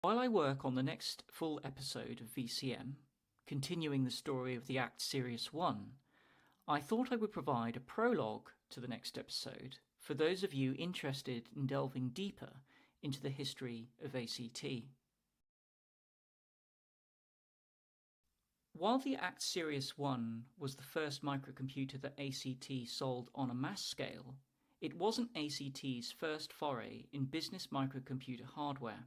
While I work on the next full episode of VCM, continuing the story of the Act Series 1, I thought I would provide a prologue to the next episode for those of you interested in delving deeper into the history of ACT. While the Act Series 1 was the first microcomputer that ACT sold on a mass scale, it wasn't ACT's first foray in business microcomputer hardware.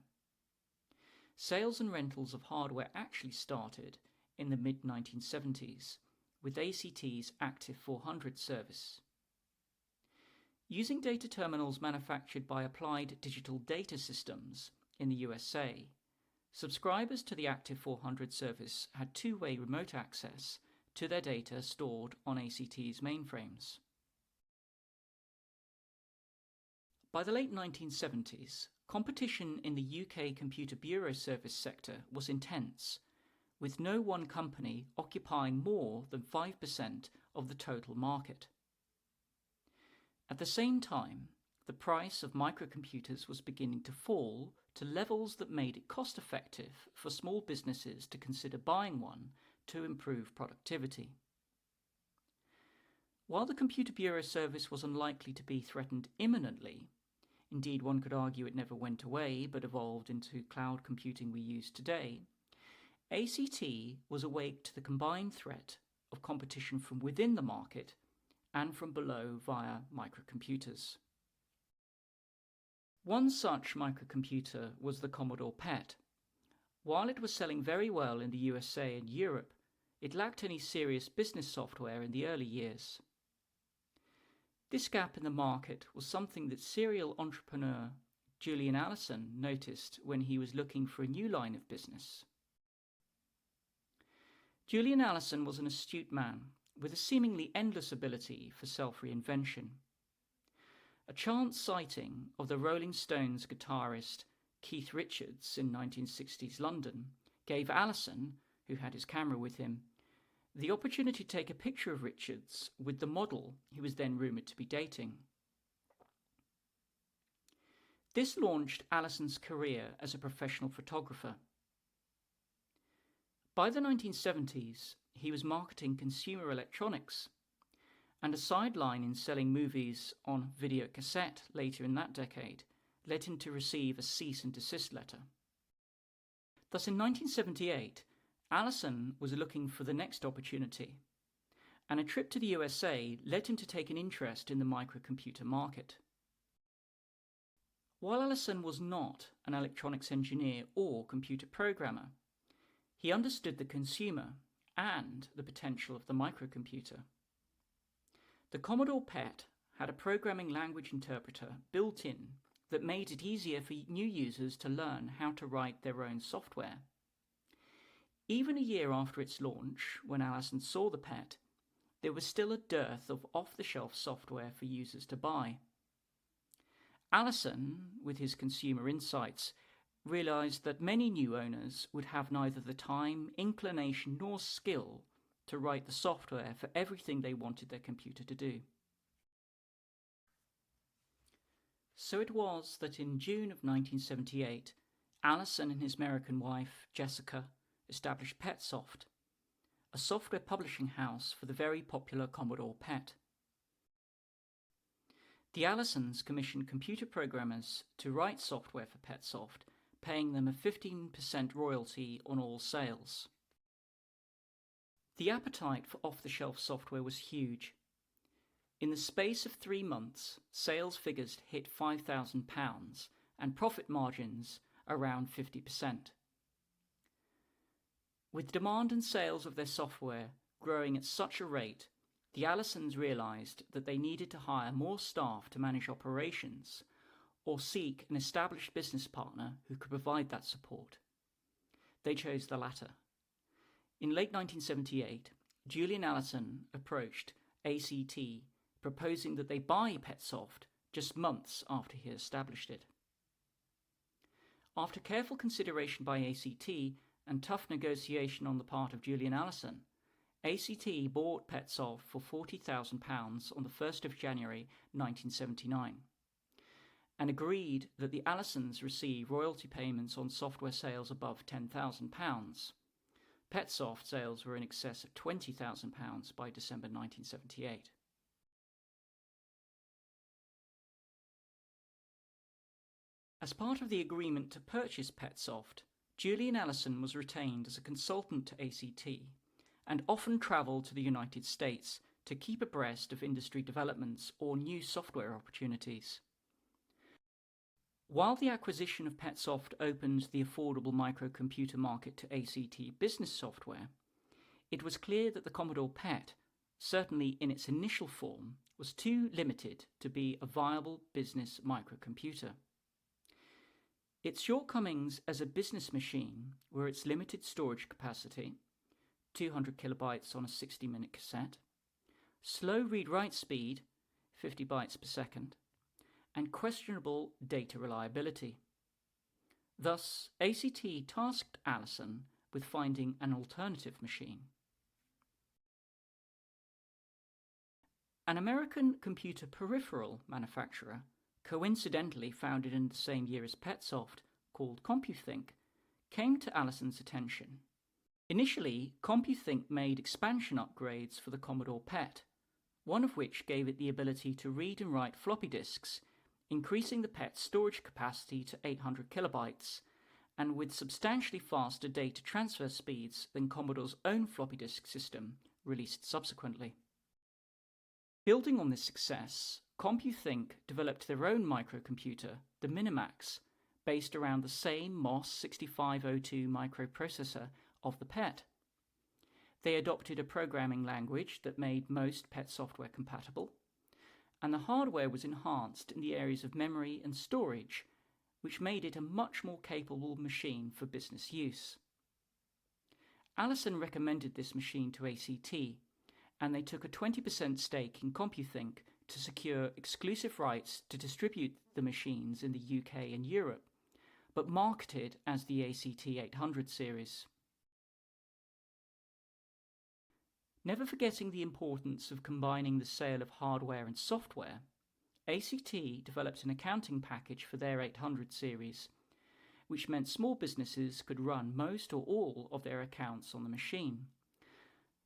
Sales and rentals of hardware actually started in the mid-1970s with ACT's Active 400 service. Using data terminals manufactured by Applied Digital Data Systems in the USA, subscribers to the Active 400 service had two-way remote access to their data stored on ACT's mainframes. By the late 1970s, competition in the UK Computer Bureau service sector was intense, with no one company occupying more than 5% of the total market. At the same time, the price of microcomputers was beginning to fall to levels that made it cost-effective for small businesses to consider buying one to improve productivity. While the Computer Bureau service was unlikely to be threatened imminently, indeed one could argue it never went away but evolved into cloud computing we use today, ACT was awake to the combined threat of competition from within the market and from below via microcomputers. One such microcomputer was the Commodore PET. While it was selling very well in the USA and Europe, it lacked any serious business software in the early years. This gap in the market was something that serial entrepreneur Julian Allason noticed when he was looking for a new line of business. Julian Allason was an astute man with a seemingly endless ability for self-reinvention. A chance sighting of the Rolling Stones guitarist Keith Richards in 1960s London gave Allason, who had his camera with him, the opportunity to take a picture of Richards with the model he was then rumoured to be dating. This launched Allason's career as a professional photographer. By the 1970s, he was marketing consumer electronics, and a sideline in selling movies on videocassette later in that decade led him to receive a cease and desist letter. Thus in 1978, Allason was looking for the next opportunity, and a trip to the USA led him to take an interest in the microcomputer market. While Allason was not an electronics engineer or computer programmer, he understood the consumer and the potential of the microcomputer. The Commodore PET had a programming language interpreter built in that made it easier for new users to learn how to write their own software. Even a year after its launch, when Allason saw the PET, there was still a dearth of off-the-shelf software for users to buy. Allason, with his consumer insights, realized that many new owners would have neither the time, inclination, nor skill to write the software for everything they wanted their computer to do. So it was that in June of 1978, Allason and his American wife, Jessica, established Petsoft, a software publishing house for the very popular Commodore PET. The Allasons commissioned computer programmers to write software for Petsoft, paying them a 15% royalty on all sales. The appetite for off-the-shelf software was huge. In the space of 3 months, sales figures hit £5,000 and profit margins around 50%. With demand and sales of their software growing at such a rate, the Allasons realized that they needed to hire more staff to manage operations or seek an established business partner who could provide that support. They chose the latter. In late 1978, Julian Allason approached ACT, proposing that they buy Petsoft just months after he established it. After careful consideration by ACT and tough negotiation on the part of Julian Allason, ACT bought Petsoft for £40,000 on the 1st of January 1979. and agreed that the Allisons receive royalty payments on software sales above £10,000. Petsoft sales were in excess of £20,000 by December 1978. As part of the agreement to purchase Petsoft, Julian Allason was retained as a consultant to ACT and often travelled to the United States to keep abreast of industry developments or new software opportunities. While the acquisition of Petsoft opened the affordable microcomputer market to ACT business software, it was clear that the Commodore PET, certainly in its initial form, was too limited to be a viable business microcomputer. Its shortcomings as a business machine were its limited storage capacity, 200 kilobytes on a 60-minute cassette, slow read-write speed, 50 bytes per second, and questionable data reliability. Thus, ACT tasked Allison with finding an alternative machine. An American computer peripheral manufacturer, coincidentally founded in the same year as Petsoft, called Compu, came to Allison's attention. Initially, Compu made expansion upgrades for the Commodore PET, one of which gave it the ability to read and write floppy disks, increasing the PET's storage capacity to 800 kilobytes, and with substantially faster data transfer speeds than Commodore's own floppy disk system, released subsequently. Building on this success, Compu developed their own microcomputer, the Minimax, based around the same MOS 6502 microprocessor of the PET. They adopted a programming language that made most PET software compatible, and the hardware was enhanced in the areas of memory and storage, which made it a much more capable machine for business use. Allison recommended this machine to ACT, and they took a 20% stake in Compu to secure exclusive rights to distribute the machines in the UK and Europe, but marketed as the ACT 800 series. Never forgetting the importance of combining the sale of hardware and software, ACT developed an accounting package for their 800 series, which meant small businesses could run most or all of their accounts on the machine.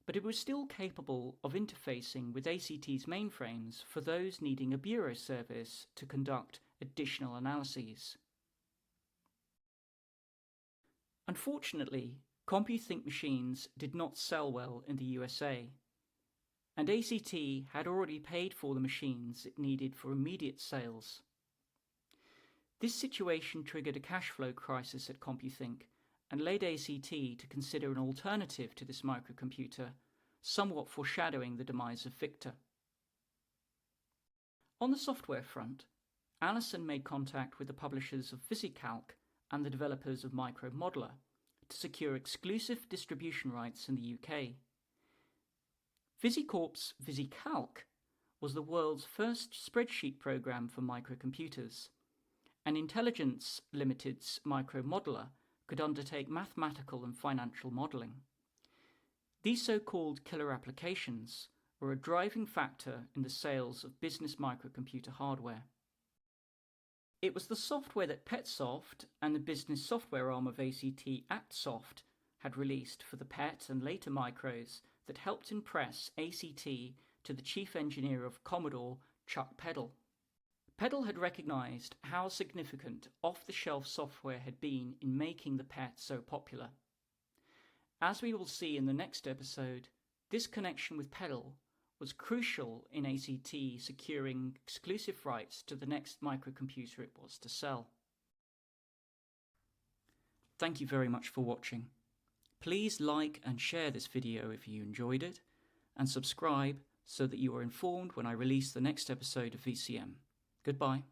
But it was still capable of interfacing with ACT's mainframes for those needing a bureau service to conduct additional analyses. Unfortunately, Compu machines did not sell well in the USA, and ACT had already paid for the machines it needed for immediate sales. This situation triggered a cash flow crisis at Compu and led ACT to consider an alternative to this microcomputer, somewhat foreshadowing the demise of Victor. On the software front, Allison made contact with the publishers of Visicalc and the developers of MicroModeler to secure exclusive distribution rights in the UK. Visicalc's Visicalc was the world's first spreadsheet program for microcomputers, and Intelligence Limited's MicroModeler could undertake mathematical and financial modelling. These so-called killer applications were a driving factor in the sales of business microcomputer hardware. It was the software that Petsoft and the business software arm of ACT, Acknowledgements, had released for the PET and later micros that helped impress ACT to the chief engineer of Commodore, Chuck Peddle. Peddle had recognised how significant off-the-shelf software had been in making the PET so popular. As we will see in the next episode, this connection with Peddle was crucial in ACT securing exclusive rights to the next microcomputer it was to sell. Thank you very much for watching. Please like and share this video if you enjoyed it, and subscribe so that you are informed when I release the next episode of VCM. Goodbye.